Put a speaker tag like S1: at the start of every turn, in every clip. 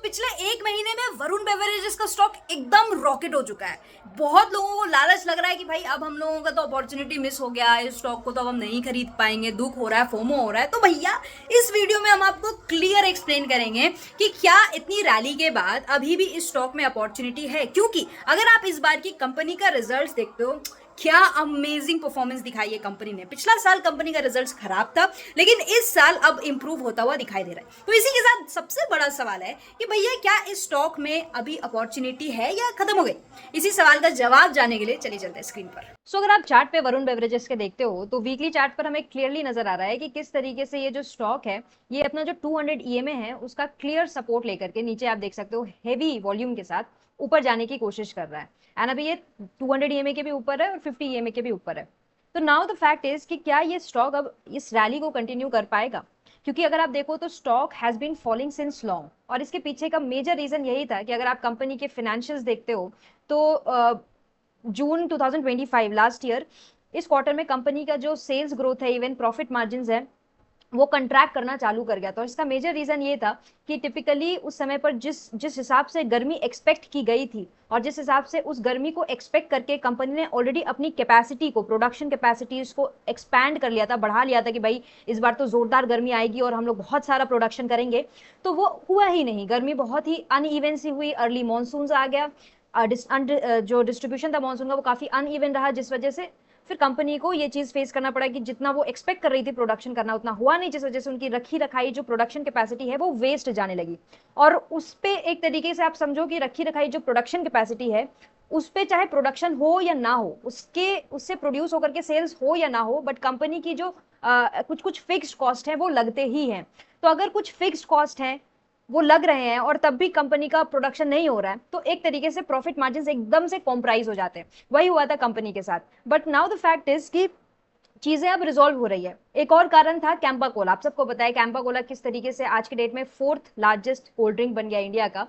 S1: पिछले एक महीने में वरुण बेवरेजेस का स्टॉक एकदम रॉकेट हो चुका है। बहुत लोगों को लालच लग रहा है कि भाई अब हम लोगों का तो अपॉर्चुनिटी मिस हो गया, इस स्टॉक को तो अब हम नहीं खरीद पाएंगे, दुख हो रहा है, फोमो हो रहा है। तो भैया इस वीडियो में हम आपको क्लियर एक्सप्लेन करेंगे कि क्या इतनी रैली के बाद अभी भी इस स्टॉक में अपॉर्चुनिटी है। क्योंकि अगर आप इस बार की कंपनी का रिजल्ट देखते हो, क्या अमेजिंग परफॉर्मेंस दिखाई है कंपनी ने। पिछला साल कंपनी का रिजल्ट खराब था, लेकिन इस साल अब इंप्रूव होता हुआ दिखाई दे रहा है। तो इसी के साथ सबसे बड़ा सवाल है कि भैया क्या इस स्टॉक में अभी अपॉर्चुनिटी है या खत्म हो गई। इसी सवाल का जवाब जानने के लिए चलिए चलते हैं स्क्रीन पर।
S2: अगर आप चार्ट पे वरुण बेवरेजेस के देखते हो तो वीकली चार्ट पर हमें क्लियरली नजर आ रहा है कि किस तरीके से ये जो स्टॉक है, ये अपना जो 200 ईएमए है उसका क्लियर सपोर्ट लेकर के नीचे आप देख सकते हो हेवी वॉल्यूम के साथ ऊपर जाने की कोशिश कर रहा है। एंड अभी ये 200 ईएमए के भी ऊपर है और 50 ईएमए के भी ऊपर है। तो नाउ द फैक्ट इज कि क्या ये स्टॉक अब इस रैली को कंटिन्यू कर पाएगा, क्योंकि अगर आप देखो तो stock has been falling since long. और इसके पीछे का मेजर रीजन यही था कि अगर आप कंपनी के फाइनेंशियल्स देखते हो तो जून 2025 लास्ट ईयर इस क्वार्टर में कंपनी का जो सेल्स ग्रोथ है, इवन प्रॉफिट मार्जिन है, वो कंट्रैक्ट करना चालू कर गया था। और इसका मेजर रीजन ये था कि टिपिकली उस समय पर जिस हिसाब से गर्मी एक्सपेक्ट की गई थी और जिस हिसाब से उस गर्मी को एक्सपेक्ट करके कंपनी ने ऑलरेडी अपनी कैपेसिटी को, प्रोडक्शन कैपेसिटी को एक्सपैंड कर लिया था, बढ़ा लिया था कि भाई इस बार तो जोरदार गर्मी आएगी और हम लोग बहुत सारा प्रोडक्शन करेंगे। तो वो हुआ ही नहीं, गर्मी बहुत ही अनइवन सी हुई, अर्ली मानसून आ गया, जो डिस्ट्रीब्यूशन था मानसून का वो काफी अनइवन रहा, जिस वजह से फिर कंपनी को ये चीज फेस करना पड़ा कि जितना वो एक्सपेक्ट कर रही थी प्रोडक्शन करना उतना हुआ नहीं, जिस वजह से उनकी रखी रखाई जो प्रोडक्शन कैपेसिटी है वो वेस्ट जाने लगी। और उस पे एक तरीके से आप समझो कि रखी रखाई जो प्रोडक्शन कैपेसिटी है उस पे चाहे प्रोडक्शन हो या ना हो, उससे प्रोड्यूस होकर के सेल्स हो या ना हो, बट कंपनी की जो कुछ कुछ फिक्स्ड कॉस्ट है वो लगते ही हैं। तो अगर कुछ फिक्स्ड कॉस्ट है वो लग रहे हैं और तब भी कंपनी का प्रोडक्शन नहीं हो रहा है, तो एक तरीके से प्रॉफिट मार्जिन एकदम से कॉम्प्राइज हो जाते हैं। वही हुआ था कंपनी के साथ। But now the fact is कि चीजें अब रिजॉल्व हो रही है। एक और कारण था कैंपा कोला। आप सबको पता है कैंपा कोला किस तरीके से आज के डेट में 4th लार्जेस्ट कोल्ड ड्रिंक बन गया इंडिया का।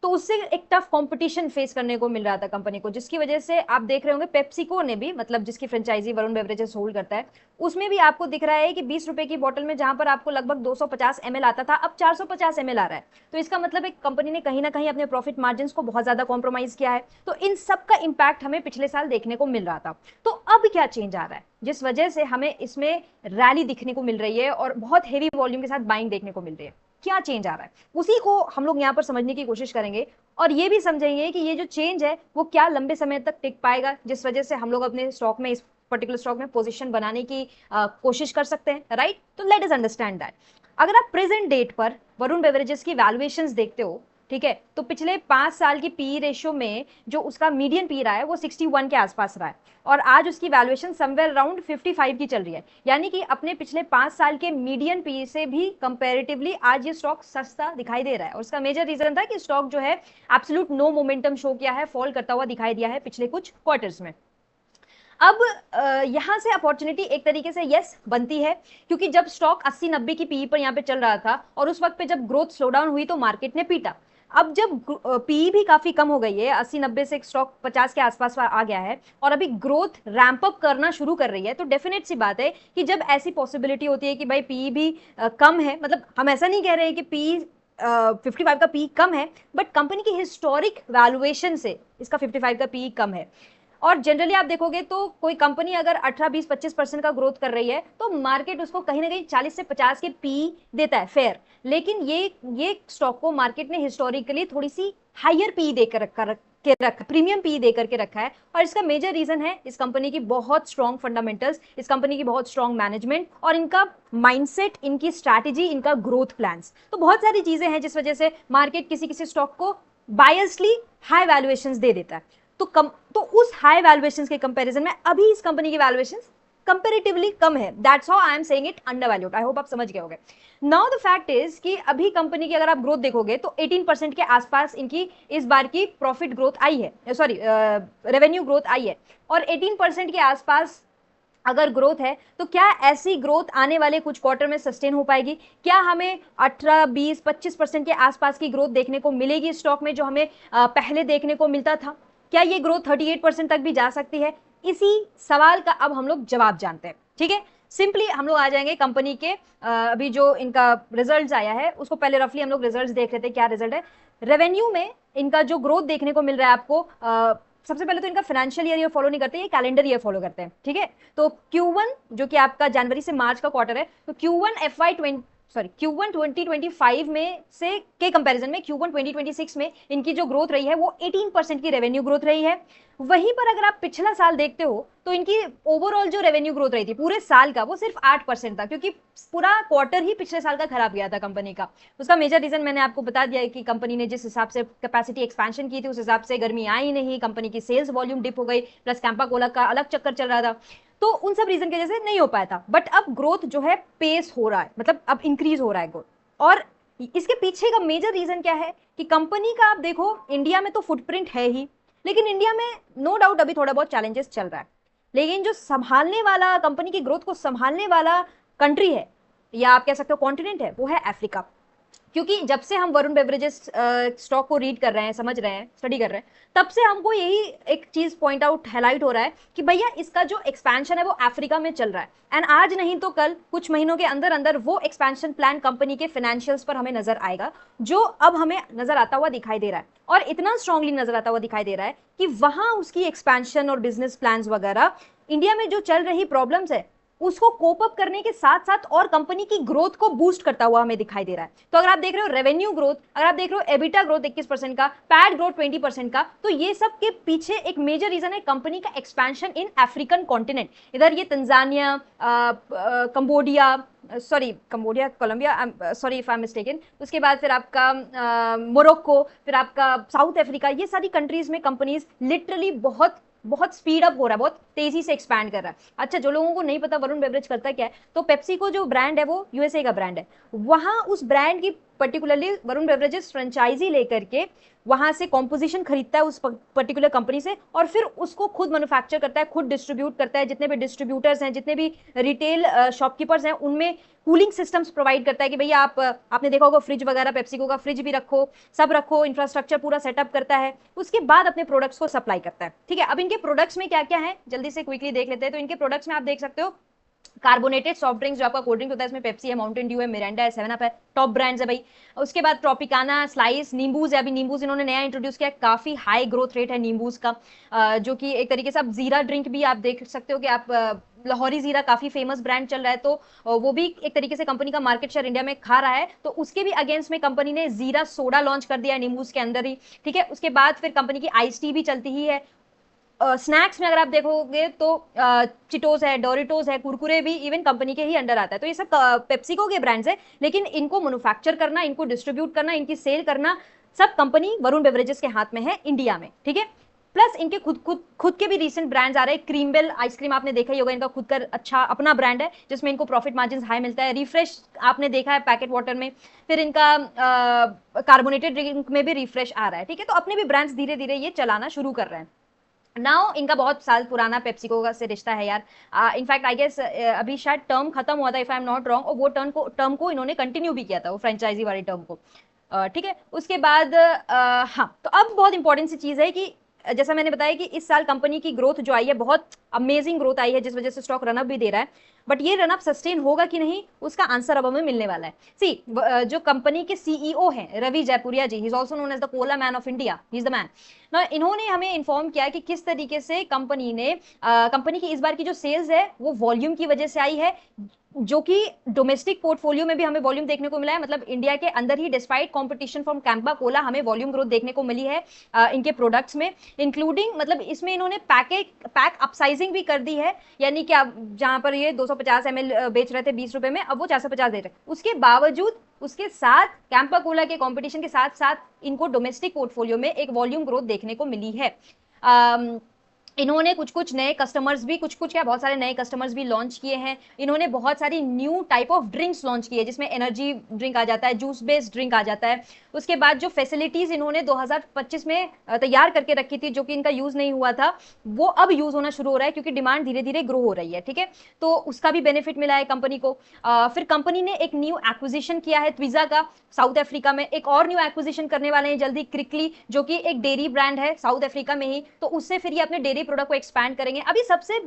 S2: तो उससे एक टफ कंपटीशन फेस करने को मिल रहा था कंपनी को, जिसकी वजह से आप देख रहे होंगे पेप्सिको ने भी, मतलब जिसकी फ्रेंचाइजी वरुण बेवरेजेस होल्ड करता है, उसमें भी आपको दिख रहा है कि 20 रुपए की बोतल में जहां पर आपको लगभग 250 ml आता था, अब 450 ml आ रहा है। तो इसका मतलब एक कंपनी ने कहीं ना कहीं अपने प्रॉफिट मार्जिन को बहुत ज्यादा कॉम्प्रोमाइज किया है। तो इन सब का इंपैक्ट हमें पिछले साल देखने को मिल रहा था। तो अब क्या चेंज आ रहा है जिस वजह से हमें इसमें रैली दिखने को मिल रही है और बहुत हेवी वॉल्यूम के साथ बाइंग देखने को मिल रही है। क्या चेंज आ रहा है उसी को हम लोग यहाँ पर समझने की कोशिश करेंगे और ये भी समझेंगे कि ये जो चेंज है वो क्या लंबे समय तक टिक पाएगा, जिस वजह से हम लोग अपने स्टॉक में, इस पर्टिकुलर स्टॉक में पोजीशन बनाने की कोशिश कर सकते हैं, राइट। तो लेट अस अंडरस्टैंड दैट। अगर आप प्रेजेंट डेट पर वरुण बेवरेजेस की वैल्यूएशंस देखते हो, ठीक है, तो पिछले 5 साल की पीई रेशियो में जो उसका मीडियन पी रहा है वो 61 के आसपास रहा है और आज उसकी वैल्यूएशन समवेयर अराउंड 55 की चल रही है। यानी कि अपने पिछले 5 साल के मीडियन पी से भी कंपैरेटिवली आज ये स्टॉक सस्ता दिखाई दे रहा है। और उसका मेजर रीजन था कि स्टॉक जो है एब्सोल्यूट नो मोमेंटम शो किया है, फॉल करता हुआ दिखाई दिया है पिछले कुछ क्वार्टर्स में। अब यहां से अपॉर्चुनिटी एक तरीके से यस बनती है, क्योंकि जब स्टॉक 80-90 की पीई पर यहाँ पे चल रहा था और उस वक्त पे जब ग्रोथ स्लो डाउन हुई तो मार्केट ने पीटा। अब जब पीई भी काफी कम हो गई है, 80-90 से स्टॉक 50 के आसपास आ गया है और अभी ग्रोथ रैंप अप करना शुरू कर रही है, तो डेफिनेट सी बात है कि जब ऐसी पॉसिबिलिटी होती है कि भाई पीई भी कम है, मतलब हम ऐसा नहीं कह रहे हैं कि पीई 55 का पी कम है, बट कंपनी की हिस्टोरिक वैल्यूएशन से इसका 55 का पी कम है। और जनरली आप देखोगे तो कोई कंपनी अगर 18-20-25% का ग्रोथ कर रही है तो मार्केट उसको कहीं ना कहीं 40 से 50 के पी देता है, फेयर। लेकिन ये स्टॉक को मार्केट ने हिस्टोरिकली थोड़ी सी हायर पी देकर रखा, प्रीमियम पी देकर के रखा है। और इसका मेजर रीजन है इस कंपनी की बहुत स्ट्रॉन्ग फंडामेंटल्स, इस कंपनी की बहुत स्ट्रॉन्ग मैनेजमेंट और इनका माइंडसेट, इनकी स्ट्रैटेजी, इनका ग्रोथ प्लान्स। तो बहुत सारी चीजें हैं जिस वजह से मार्केट किसी किसी स्टॉक को बायसली हाई वैल्यूएशंस दे देता है। तो उस हाई वैल्यूएशंस के कंपैरिजन में अभी इस कंपनी की वैल्यूएशंस कंपैरेटिवली कम है। That's how I am saying it undervalued. I hope आप समझ गए होंगे। नाउ द फैक्ट इज कि अभी कंपनी की अगर आप ग्रोथ देखोगे तो 18% के आसपास इनकी इस बार की प्रॉफिट ग्रोथ आई है, सॉरी रेवेन्यू ग्रोथ आई है। और 18% के आसपास अगर ग्रोथ है तो क्या ऐसी ग्रोथ आने वाले कुछ क्वार्टर में सस्टेन हो पाएगी? क्या हमें 18, 20, 25% के आसपास की ग्रोथ देखने को मिलेगी स्टॉक में, जो हमें पहले देखने को मिलता था? क्या ये ग्रोथ 38% तक भी जा सकती है? इसी सवाल का अब हम लोग जवाब जानते हैं, ठीक है। सिंपली हम लोग आ जाएंगे कंपनी के अभी जो इनका रिजल्ट्स आया है उसको पहले रफली हम लोग रिजल्ट्स देख लेते हैं क्या रिजल्ट है। रेवेन्यू में इनका जो ग्रोथ देखने को मिल रहा है आपको, सबसे पहले तो इनका फाइनेंशियल ईयर फॉलो नहीं करते, ये कैलेंडर ईयर फॉलो करते हैं, ठीक है। तो Q1 जो कि आपका जनवरी से मार्च का क्वार्टर है, तो Q1 2025 में से के कंपैरिजन में Q1 2026 में इनकी जो ग्रोथ रही है वो 18% की रेवेन्यू ग्रोथ रही है। वहीं पर अगर आप पिछला साल देखते हो तो इनकी ओवरऑल जो रेवेन्यू ग्रोथ रही थी पूरे साल का वो सिर्फ 8% था, क्योंकि पूरा क्वार्टर ही पिछले साल का खराब गया था कंपनी का। उसका मेजर रीजन मैंने आपको बता दिया है कि कंपनी ने जिस हिसाब से कैपेसिटी एक्सपेंशन की थी उस हिसाब से गर्मी आई नहीं, कंपनी की सेल्स वॉल्यूम डिप हो गई, प्लस कैंपा कोला का अलग चक्कर चल रहा था, तो उन सब रीजन की वजह से नहीं हो पाया था। बट अब ग्रोथ जो है पेस हो रहा है, मतलब अब इंक्रीज हो रहा है ग्रोथ। और इसके पीछे का मेजर रीजन क्या है कि कंपनी का आप देखो इंडिया में तो फुटप्रिंट है ही, लेकिन इंडिया में नो डाउट अभी थोड़ा बहुत चैलेंजेस चल रहा है, लेकिन जो संभालने वाला कंपनी की ग्रोथ को संभालने वाला कंट्री है या आप कह सकते हो कॉन्टिनेंट है वो है अफ्रीका। क्योंकि जब से हम वरुण बेवरेजेस स्टॉक को रीड कर रहे हैं, समझ रहे हैं, स्टडी कर रहे हैं, तब से हमको यही एक चीज पॉइंट आउट हाईलाइट हो रहा है कि भैया इसका जो एक्सपेंशन है वो अफ्रीका में चल रहा है। एंड आज नहीं तो कल कुछ महीनों के अंदर अंदर वो एक्सपेंशन प्लान कंपनी के फाइनेंशियल्स पर हमें नजर आएगा, जो अब हमें नजर आता हुआ दिखाई दे रहा है, और इतना स्ट्रांगली नजर आता हुआ दिखाई दे रहा है कि वहां उसकी एक्सपेंशन और बिजनेस प्लान वगैरह इंडिया में जो चल रही प्रॉब्लम्स है उसको कोप अप करने के साथ साथ और कंपनी की ग्रोथ को बूस्ट करता हुआ हमें दिखाई दे रहा है। तो अगर आप देख रहे हो रेवेन्यू ग्रोथ, अगर आप देख रहे हो एबिटा ग्रोथ 21% का, पैट ग्रोथ 20% का, तो ये सब के पीछे एक मेजर रीजन है कंपनी का एक्सपेंशन इन अफ्रीकन कॉन्टिनेंट। इधर ये Tanzania, Cambodia, Colombia, sorry if I am mistaken, उसके बाद फिर आपका मोरक्को, फिर आपका साउथ अफ्रीका, ये सारी कंट्रीज में कंपनीज लिटरली बहुत बहुत स्पीड अप हो रहा है, बहुत तेजी से एक्सपैंड कर रहा है। अच्छा, जो लोगों को नहीं पता वरुण बेवरेज करता क्या है, तो पेप्सी को जो ब्रांड है वो यूएसए का ब्रांड है, वहां उस ब्रांड की पर्टिकुलरली वरुण बेवरेजेस फ्रेंचाइजी लेकर के वहां से कॉम्पोजिशन खरीदता है उस पर्टिकुलर कंपनी से, और फिर उसको खुद मैन्युफैक्चर करता है, खुद डिस्ट्रीब्यूट करता है। जितने भी डिस्ट्रीब्यूटर्स हैं, जितने भी रिटेल शॉपकीपर्स हैं, उनमें कूलिंग सिस्टम्स प्रोवाइड करता है कि भैया आपने देखा होगा फ्रिज वगैरह, पेप्सिको का फ्रिज भी रखो, सब रखो, इंफ्रास्ट्रक्चर पूरा सेटअप करता है, उसके बाद अपने प्रोडक्ट्स को सप्लाई करता है। ठीक है, अब इनके प्रोडक्ट्स में क्या क्या है जल्दी से क्विकली देख लेते हैं। तो इनके प्रोडक्ट्स में आप देख सकते हो कार्बोनेटेड सॉफ्ट ड्रिंक्स, जो आपका कोल्ड ड्रिंक होता है, इसमें पेप्सी है, माउंटेन ड्यू है, मिरांडा है, 7 अप है, टॉप ब्रांड्स है भाई। उसके बाद ट्रॉपिकाना, स्लाइस, नींबूज है, अभी नींबूज इन्होंने नया इंट्रोड्यूस किया, काफी हाई ग्रोथ रेट है नींबूज का, जो कि एक तरीके से आप जीरा ड्रिंक भी आप देख सकते हो कि आप लाहौरी जीरा काफी फेमस ब्रांड चल रहा है, तो वो भी एक तरीके से कंपनी का मार्केट शेयर इंडिया में खा रहा है, तो उसके भी अगेंस्ट में कंपनी ने जीरा सोडा लॉन्च कर दिया है नींबूज के अंदर ही। ठीक है, उसके बाद फिर कंपनी की आइस टी भी चलती ही है। स्नैक्स में अगर आप देखोगे तो चिटोस है, डोरिटोस है, कुरकुरे भी इवन कंपनी के ही अंडर आता है। तो ये सब पेप्सिको के ब्रांड्स है, लेकिन इनको मैन्युफैक्चर करना, इनको डिस्ट्रीब्यूट करना, इनकी सेल करना सब कंपनी वरुण बेवरेजेस के हाथ में है इंडिया में। ठीक है, प्लस इनके खुद के भी रिसेंट ब्रांड्स आ रहे हैं। क्रीमबेल आइसक्रीम आपने देखा ही होगा, इनका खुद का अच्छा अपना ब्रांड है जिसमें इनको प्रॉफिट मार्जिन हाई मिलता है। रिफ्रेश आपने देखा है पैकेट वाटर में, फिर इनका कार्बोनेटेड ड्रिंक में भी रिफ्रेश आ रहा है। ठीक है, तो अपने भी ब्रांड्स धीरे धीरे ये चलाना शुरू कर रहे हैं। नाउ इनका बहुत साल पुराना पेप्सिको से रिश्ता है यार। इनफैक्ट आई गेस अभी शायद टर्म खत्म हुआ था if I am not wrong, और वो टर्म को इन्होंने कंटिन्यू भी किया था, वो फ्रेंचाइजी वाली टर्म को। ठीक है, उसके बाद हाँ, तो अब बहुत इंपॉर्टेंट सी चीज है कि जैसा मैंने बताया कि इस साल कंपनी की ग्रोथ जो आई है बहुत अमेजिंग ग्रोथ आई है, जिस वजह से स्टॉक रनअप भी दे रहा है। बट ये रनअप सस्टेन होगा कि नहीं, उसका आंसर अब हमें मिलने वाला है। सी जो कंपनी के सीईओ हैं Ravi Jaipuria ji, he is also known as the cola man of India, he is the man. ना इन्होंने हमें इन्फॉर्म किया कि किस तरीके से कंपनी की इस बार की जो सेल्स है वो वॉल्यूम की वजह से आई है, जो कि डोमेस्टिक पोर्टफोलियो में भी हमें वॉल्यूम देखने को मिला है। मतलब इंडिया के अंदर ही despite competition from Campa Cola हमें वॉल्यूम ग्रोथ देखने को मिली है इनके प्रोडक्ट्स में, इंक्लूडिंग मतलब इसमें इन्होंने पैक अपसाइजिंग भी कर दी है, यानी कि आप जहां पर ये 250 ml बेच रहे थे 20 रुपए में, अब वो 450 दे रहे हैं। उसके बावजूद उसके साथ कैंपा कोला के कंपटीशन के साथ साथ इनको डोमेस्टिक पोर्टफोलियो में एक वॉल्यूम ग्रोथ देखने को मिली है। इन्होंने कुछ नए कस्टमर्स भी क्या बहुत सारे नए कस्टमर्स भी लॉन्च किए हैं। इन्होंने बहुत सारी new type of drinks launch किए, जिसमें एनर्जी ड्रिंक आ जाता है, जूस बेस्ड ड्रिंक आ जाता है। उसके बाद जो फैसिलिटीज इन्होंने 2025 में तैयार करके रखी थी, जो कि इनका यूज नहीं हुआ था, वो अब यूज होना शुरू हो रहा है क्योंकि डिमांड धीरे धीरे ग्रो हो रही है। ठीक है, तो उसका भी बेनिफिट मिला है कंपनी को। फिर कंपनी ने एक न्यू एक्विजिशन किया है ट्विजा का साउथ अफ्रीका में, एक और न्यू एक्विजिशन करने वाले हैं जल्दी क्रिकली, जो कि एक डेयरी ब्रांड है साउथ अफ्रीका में ही, तो उससे फिर ये अपने डेयरी प्रोडक्ट को एक्सपैंड करेंगे। अभी सबसे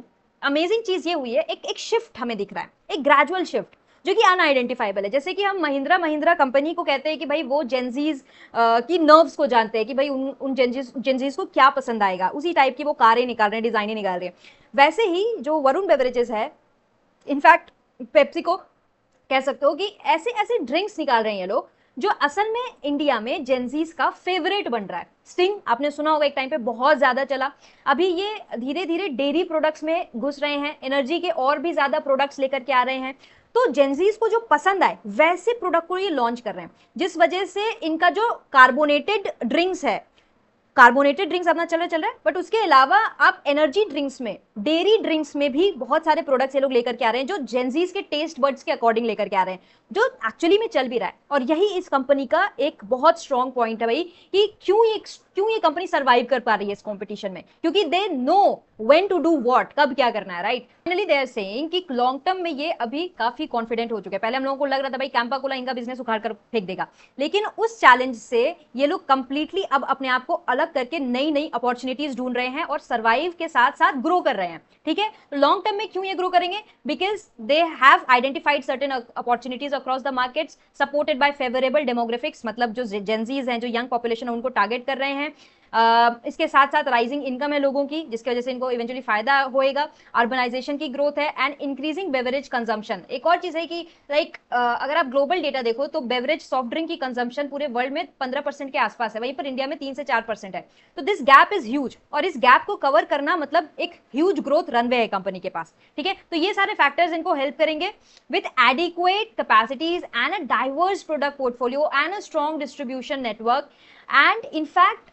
S2: अमेजिंग चीज ये हुई है, एक शिफ्ट हमें दिख रहा है, एक ग्रेजुअल शिफ्ट जो कि अनआइडेंटिफाइबल है। जैसे कि हम महिंद्रा महिंद्रा कंपनी को कहते हैं कि भाई वो जेंजीज की नर्व्स को जानते हैं कि भाई उन जेंजीज को क्या पसंद आएगा, उसी टाइप की वो कारें निकाल रहे हैं, डिजाइनें निकाल रहे हैं। वैसे ही जो वरुण बेवरेजेस है, इनफैक्ट पेप्सिको कह सकते हो कि ऐसे ऐसे ड्रिंक्स निकाल रहे हैं ये लोग जो असल में इंडिया में जेंजीज का फेवरेट बन रहा है। स्टिंग आपने सुना होगा, एक टाइम पे बहुत ज्यादा चला। अभी ये धीरे धीरे डेयरी प्रोडक्ट्स में घुस रहे हैं, एनर्जी के और भी ज्यादा प्रोडक्ट्स लेकर के आ रहे हैं। तो जेंजीज को जो पसंद आए वैसे प्रोडक्ट को ये लॉन्च कर रहे हैं, जिस वजह से इनका जो कार्बोनेटेड ड्रिंक्स है, कार्बोनेटेड ड्रिंक्स अपना चल रहा है, बट उसके अलावा आप एनर्जी ड्रिंक्स में, डेयरी ड्रिंक्स में भी बहुत सारे प्रोडक्ट्स ये लोग लेकर के आ रहे हैं जो जेंजीज के टेस्ट बर्ड्स के अकॉर्डिंग लेकर के आ रहे हैं, जो एक्चुअली में चल भी रहा है। और यही इस कंपनी का एक बहुत स्ट्रॉन्ग पॉइंट है भाई कि क्यों ये कंपनी सर्वाइव कर पा रही है इस कंपटीशन में, क्योंकि they know when to do what, कब क्या करना है, right. Finally they are saying कि लॉन्ग टर्म में ये अभी काफी कॉन्फिडेंट हो चुके हैं। पहले हम लोगों को लग रहा था भाई कैंपा कोला इनका बिजनेस उखाड़ कर फेंक देगा, लेकिन उस चैलेंज से ये लोग कंप्लीटली अब अपने आप को अलग करके नई नई अपॉर्चुनिटीज ढूंढ रहे हैं और सर्वाइव के साथ साथ ग्रो कर रहे हैं। ठीक है, लॉन्ग टर्म में क्यों ये ग्रो करेंगे? Because they have identified certain opportunities across the markets supported by favourable demographics, मतलब जो जेंजीज हैं, जो यंग पॉपुलेशन है, उनको टारगेट कर रहे हैं। इसके साथ साथ राइजिंग इनकम है लोगों की, जिसकी वजह से इनको इवेंचुअली फायदा होएगा। अर्बनाइजेशन की ग्रोथ है एंड इंक्रीजिंग बेवरेज कंजम्पशन। एक और चीज है कि लाइक अगर आप ग्लोबल डेटा देखो तो बेवरेज सॉफ्ट ड्रिंक की कंजम्पशन पूरे वर्ल्ड में 15% के आसपास है, वहीं पर इंडिया में 3 से 4% है। तो दिस गैप इज ह्यूज, और इस गैप को कवर करना मतलब एक ह्यूज ग्रोथ रनवे है कंपनी के पास। ठीक है, तो ये सारे फैक्टर्स इनको हेल्प करेंगे with adequate capacities and a diverse product portfolio and a strong distribution network, and in fact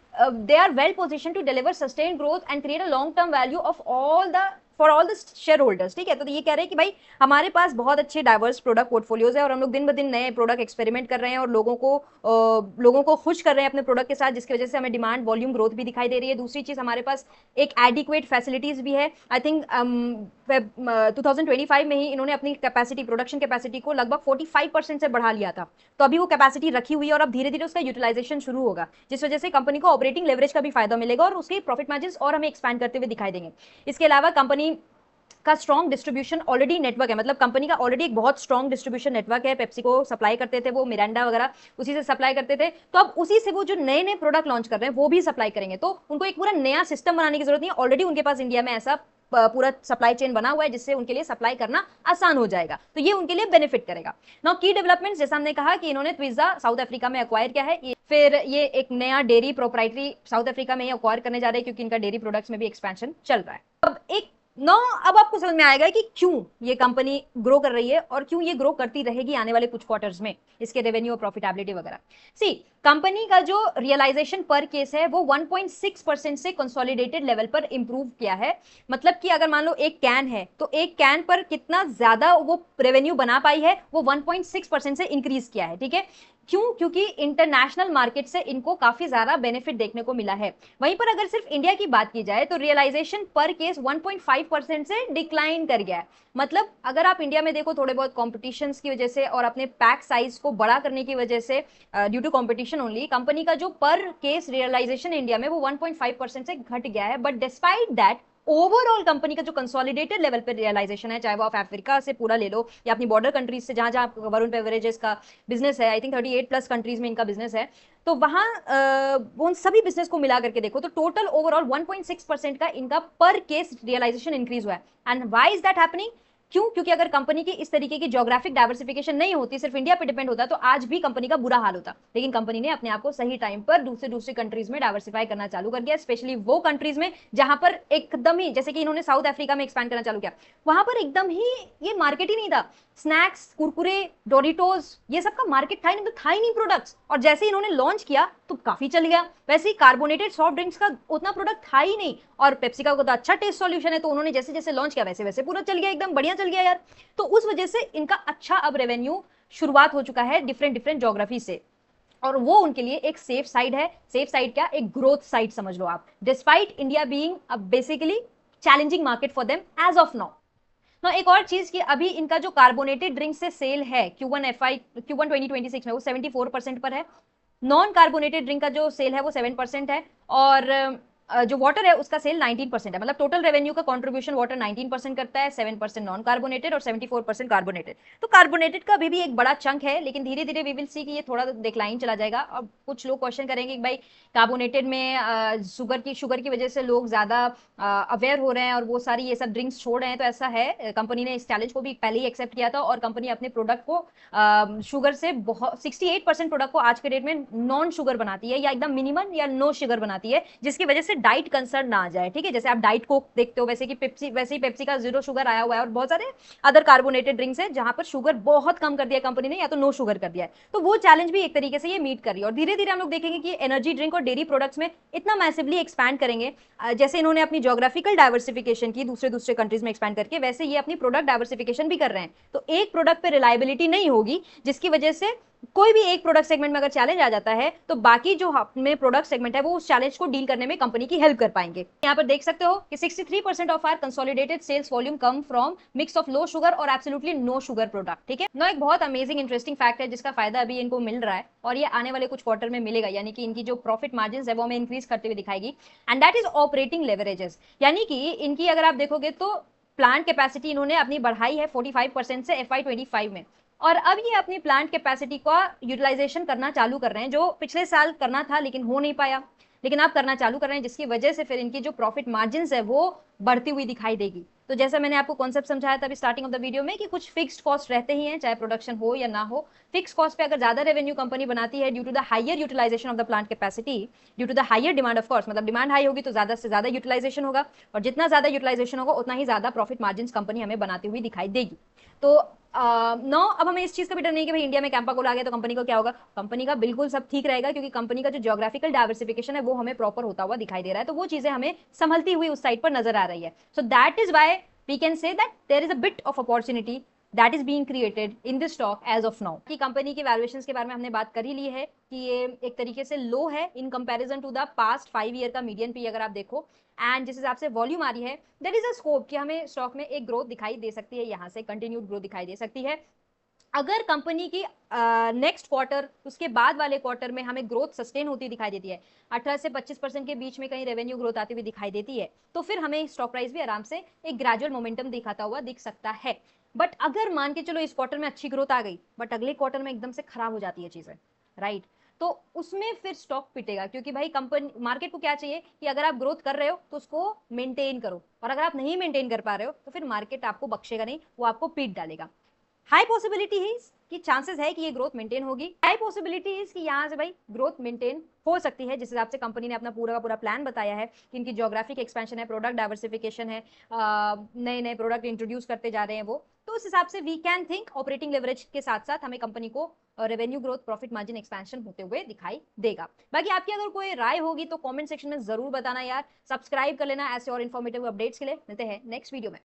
S2: they are well positioned to deliver sustained growth and create a long term value of all the for all the share holders. ठीक है, तो ये कह रहे हैं कि भाई हमारे पास बहुत अच्छे डाइवर्स प्रोडक्ट पोर्टफोलियोज है और हम लोग दिन ब दिन नए प्रोडक्ट एक्सपेरिमेंट कर रहे हैं और लोगों को खुश कर रहे हैं अपने प्रोडक्ट के साथ, जिसकी वजह से हमें डिमांड वॉल्यूम ग्रोथ भी दिखाई दे रही है। दूसरी चीज, हमारे पास एक एडिक्वेट फैसिलिटीज भी है। आई थिंक 2025 में ही इन्होंने अपनी कैपेसिटी, प्रोडक्शन कैपेसिटी को लगभग 45% से बढ़ा लिया था, तो अभी वो कैपेसिटी रखी हुई है और अब धीरे धीरे उसका यूटिलाइजेशन शुरू होगा, जिस वजह से कंपनी को ऑपरेटिंग लेवरेज का भी फायदा मिलेगा और उसके प्रॉफिट मार्जिन और हमें एक्सपैंड करते हुए दिखाई देंगे। इसके अलावा कंपनी का स्ट्रॉन्ग डिस्ट्रीब्यूशन ऑलरेडी नेटवर्क है, मतलब कंपनी का ऑलरेडी एक बहुत स्ट्रॉन्ग डिस्ट्रीब्यूशन नेटवर्क है। पेप्सी को सप्लाई करते थे वो, मिरांडा वगैरह उसी से सप्लाई करते थे, तो अब उसी से वो जो नए नए प्रोडक्ट लॉन्च कर रहे हैं वो भी सप्लाई करेंगे। तो उनको एक पूरा नया सिस्टम बनाने की जरूरत नहीं है, ऑलरेडी उनके पास इंडिया में ऐसा पूरा सप्लाई चेन बना हुआ है जिससे उनके लिए सप्लाई करना आसान हो जाएगा, तो ये उनके लिए बेनिफिट करेगा। नाउ की डेवलपमेंट्स, जैसा हमने कहा कि इन्होंने ट्विज़ा साउथ अफ्रीका में एक्वायर किया है, फिर ये एक नया डेयरी प्रोप्राइटरी साउथ अफ्रीका में एक्वायर करने जा रहे हैं क्योंकि इनका डेयरी प्रोडक्ट्स में भी एक्सपेंशन चल रहा है। अब आपको समझ में आएगा कि क्यों ये कंपनी ग्रो कर रही है और क्यों ये ग्रो करती रहेगी आने वाले कुछ क्वार्टर्स में, इसके रेवेन्यू और प्रॉफिटेबिलिटी वगैरह। सी, कंपनी का जो रियलाइजेशन पर केस है वो 1.6% से कंसोलिडेटेड लेवल पर इंप्रूव किया है। मतलब कि अगर मान लो एक कैन है तो एक कैन पर कितना ज्यादा वो रेवेन्यू बना पाई है, वो 1.6% से इंक्रीज किया है। ठीक है, क्यों? क्योंकि इंटरनेशनल मार्केट से इनको काफी ज्यादा बेनिफिट देखने को मिला है। वहीं पर अगर सिर्फ इंडिया की बात की जाए तो रियलाइजेशन पर केस 1.5% से डिक्लाइन कर गया है। मतलब अगर आप इंडिया में देखो, थोड़े बहुत कॉम्पिटिशन्स की वजह से और अपने पैक साइज को बड़ा करने की वजह से, due to competition only, company का जो पर केस रियलाइजेशन इंडिया में वो 1.5% से घट गया है। But despite that overall company का जो कंसोलिडेटेड लेवल पे रियलाइजेशन है, चाहे वो आप अफ्रीका से पूरा ले लो या अपनी बॉर्डर कंट्रीज से, जहां जहां वरुण बेवरेजेस का बिजनेस है, आई थिंक 38+ कंट्रीज में इनका बिजनेस है, तो वहां उन सभी बिजनेस को मिला करके देखो तो टोटल ओवरऑल 1.6% का इनका पर केस रियलाइजेशन इंक्रीज हुआ है। And why is that happening? क्यों? क्योंकि अगर कंपनी की इस तरीके की ज्योग्राफिक डाइवर्सिफिकेशन नहीं होती, सिर्फ इंडिया पे डिपेंड होता, तो आज भी कंपनी का बुरा हाल होता। लेकिन कंपनी ने अपने आप को सही टाइम पर दूसरे कंट्रीज में डाइवर्सिफाई करना चालू कर दिया, स्पेशली वो कंट्रीज में जहां पर एकदम ही, जैसे कि इन्होंने साउथ अफ्रीका में एक्सपैंड करना चालू किया, वहां पर एकदम ही ये मार्केट ही नहीं था। स्नैक्स, कुरकुरे, डोरिटोज, ये सब का मार्केट था ही नहीं, तो था ही नहीं प्रोडक्ट्स, और जैसे इन्होंने लॉन्च किया तो काफी चल गया। वैसे ही कार्बोनेटेड सॉफ्ट ड्रिंक्स का उतना प्रोडक्ट था ही नहीं, और पेप्सी का तो अच्छा टेस्ट सॉल्यूशन है, तो उन्होंने जैसे जैसे लॉन्च किया वैसे वैसे पूरा चल गया, एकदम बढ़िया चल गया यार। तो उस वजह से इनका अच्छा अब रेवेन्यू शुरुआत हो चुका है डिफरेंट ज्योग्राफी से, और वो उनके लिए एक सेफ साइड है। सेफ साइड क्या? एक ग्रोथ साइड समझ लो आप, despite India being a basically challenging market for them as of now. एक और चीज कि अभी इनका जो कार्बोनेटेड ड्रिंक से सेल है Q1 2026 में वो 74% पर है। नॉन कार्बोनेटेड ड्रिंक का जो सेल है वो 7% है, और जो वाटर है उसका सेल 19% है, मतलब टोटल रेवेन्यू का कंट्रीब्यूशन वाटर 19% करता है, 7% नॉन कार्बोनेटेड और 74% कार्बोनेटेड। तो कार्बोनेटेड का भी एक बड़ा चंक है, लेकिन धीरे धीरे वी विल सी कि ये थोड़ा डिक्लाइन चला जाएगा। अब कुछ लोग क्वेश्चन करेंगे कि भाई कार्बोनेटेड में शुगर की वजह से लोग ज्यादा अवेयर हो रहे हैं और वो सारी ये सब ड्रिंक्स छोड़ रहे हैं। तो ऐसा है, कंपनी ने इस चैलेंज को भी पहले ही एक्सेप्ट किया था और कंपनी अपने प्रोडक्ट को शुगर से बहुत 68% प्रोडक्ट को आज के डेट में नॉन शुगर बनाती है या एकदम मिनिमम या नो शुगर बनाती है, जिसकी वजह से डाइट कंसर्न ना आ जाए। ठीक है, जैसे आप डाइट कोक देखते हो वैसे कि पेप्सी, वैसे ही पेप्सी का 0 शुगर आया हुआ है और बहुत सारे अदर कार्बोनेटेड ड्रिंक्स है जहां पर शुगर बहुत कम कर दिया कंपनी ने या तो नो शुगर कर दिया है। तो वो चैलेंज भी एक तरीके से ये मीट कर रही है और धीरे धीरे हम लोग देखेंगे कि एनर्जी ड्रिंक और डेयरी प्रोडक्ट्स में इतना मैसिवली एक्सपैंड करेंगे। जैसे इन्होंने अपनी ज्योग्राफिकल डाइवर्सिफिकेशन की दूसरे दूसरे कंट्रीज में एक्सपैंड करके, वैसे ये अपनी प्रोडक्ट डाइवर्सिफिकेशन भी कर रहे हैं। तो एक प्रोडक्ट पे रिलायबिलिटी नहीं होगी, जिसकी वजह से कोई भी एक प्रोडक्ट सेगमेंट में अगर चैलेंज आ जाता है तो बाकी जो में प्रोडक्ट सेगमेंट है वो उस चैलेंज को डील करने में कंपनी की हेल्प कर पाएंगे। यहाँ पर देख सकते हो कि 63% of our consolidated sales volume come from mix of low sugar और एब्सोल्युटली नो शुगर प्रोडक्ट। ठीक है ना, एक बहुत अमेजिंग इंटरेस्टिंग फैक्ट है जिसका फायदा अभी इनको मिल रहा है और ये आने वाले कुछ क्वार्टर में मिलेगा, यानी कि इनकी जो प्रॉफिट मार्जिन है वो हमें इंक्रीज करते हुए दिखाएगी। And that is operating leverages, यानी कि इनकी अगर आप देखोगे तो प्लांट कैपेसिटी इन्होंने अपनी बढ़ाई है 45% से FY25 में, और अब ये अपनी प्लांट कैपेसिटी का यूटिलाइजेशन करना चालू कर रहे हैं, जो पिछले साल करना था लेकिन हो नहीं पाया, लेकिन आप करना चालू कर रहे हैं, जिसकी वजह से फिर इनकी जो प्रॉफिट मार्जिन है वो बढ़ती हुई दिखाई देगी। तो जैसा मैंने आपको कॉन्सेप्ट समझाया था अभी स्टार्टिंग ऑफ द वीडियो में कि कुछ फिक्स्ड कॉस्ट रहते ही हैं, चाहे प्रोडक्शन हो या ना हो। फिक्स कॉस्ट पे अगर ज्यादा रेवेन्यू कंपनी बनाती है due to the higher utilization of the plant capacity, due to the higher demand, of course मतलब डिमांड हाई होगी तो ज्यादा से ज्यादा यूटिलाइजेशन होगा, और जितना ज्यादा यूटिलाइजेशन होगा उतना ही ज्यादा प्रॉफिट मार्जिन कंपनी हमें बनाती हुई दिखाई देगी। तो नो, अब हमें इस चीज का भी डर नहीं कि भाई इंडिया में कैंपा कोल आ गया तो कंपनी को क्या होगा। कंपनी का बिल्कुल सब ठीक रहेगा, क्योंकि कंपनी का जो ज्योग्राफिकल डाइवर्सिफिकेशन है वो हमें प्रॉपर होता हुआ दिखाई दे रहा है, तो वो चीजें हमें संभलती हुई उस साइड पर नजर आ रही है। So that is why we can say that there is a bit of opportunity that is being created in this stock as of now। कि कंपनी की वैल्यूएशंस के बारे में हमने बात कर ही ली है कि ये एक तरीके से लो है in comparison to the past 5 year का मीडियन पी अगर आप देखो, एंड जिस हिसाब से वॉल्यूम आ रही है देयर इज अ स्कोप कि हमें स्टॉक में एक ग्रोथ दिखाई दे सकती है, यहाँ से कंटिन्यूड ग्रोथ दिखाई दे सकती है। अगर कंपनी की नेक्स्ट क्वार्टर उसके बाद वाले क्वार्टर में हमें ग्रोथ सस्टेन होती दिखाई देती है, 18 से 25% के बीच में कहीं रेवेन्यू ग्रोथ आती हुई दिखाई देती है, तो फिर हमें स्टॉक प्राइस भी आराम से एक ग्रेजुअल मोमेंटम दिखाता हुआ दिख सकता है। बट अगर मान के चलो इस क्वार्टर में अच्छी ग्रोथ आ गई बट अगले क्वार्टर में एकदम से खराब हो जाती है चीजें, राइट, तो उसमें फिर स्टॉक पिटेगा, क्योंकि भाई कंपनी मार्केट को क्या चाहिए कि अगर आप ग्रोथ कर रहे हो तो उसको मेंटेन करो, और अगर आप नहीं मेंटेन कर पा रहे हो तो फिर मार्केट आपको बख्शेगा नहीं, वो आपको पीट डालेगा। हाई पॉसिबिलिटी है कि चांसेस है कि ये ग्रोथ मेंटेन होगी, हाई पॉसिबिलिटी है कि यहाँ से भाई ग्रोथ मेंटेन हो सकती है, जिस हिसाब से कंपनी ने अपना पूरा का पूरा प्लान बताया है कि इनकी ज्योग्राफिक एक्सपेंशन है, प्रोडक्ट डाइवर्सिफिकेशन है, नए नए प्रोडक्ट इंट्रोड्यूस करते जा रहे हैं वो, तो उस हिसाब से we can think operating leverage के साथ साथ हमें कंपनी को revenue growth, profit margin expansion होते हुए दिखाई देगा। बाकी आपकी अगर कोई राय होगी तो कमेंट सेक्शन में जरूर बताना यार, सब्सक्राइब कर लेना ऐसे और इन्फॉर्मेटिव अपडेट्स के लिए। मिलते हैं नेक्स्ट वीडियो में।